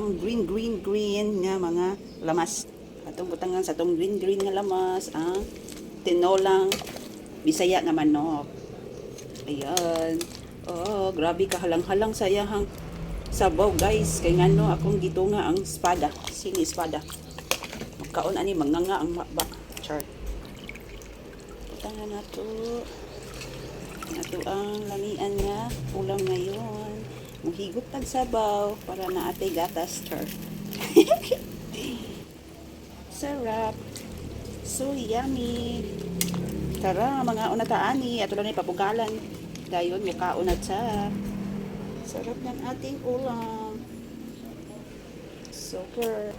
atong green nga mga lamas. Atong butangan sa atong green nga lamas ang tinolang Bisaya nga manok. Ayan. Oh, grabe kahalang-halang sa iyahang sabaw, guys. Kay ngano akong gitunga ang espada, sini espada. Magkaon ani manganga ang makba. Char. Butangan nato. Nato ang lamian nga ulam ngayon. Muhigop tag sabaw para na atay gatas, char. Sarap. So yummy. Tara mga unataani, ato lang papugalan. Dayon may kaunat sa sarap ng ating ulam. Super.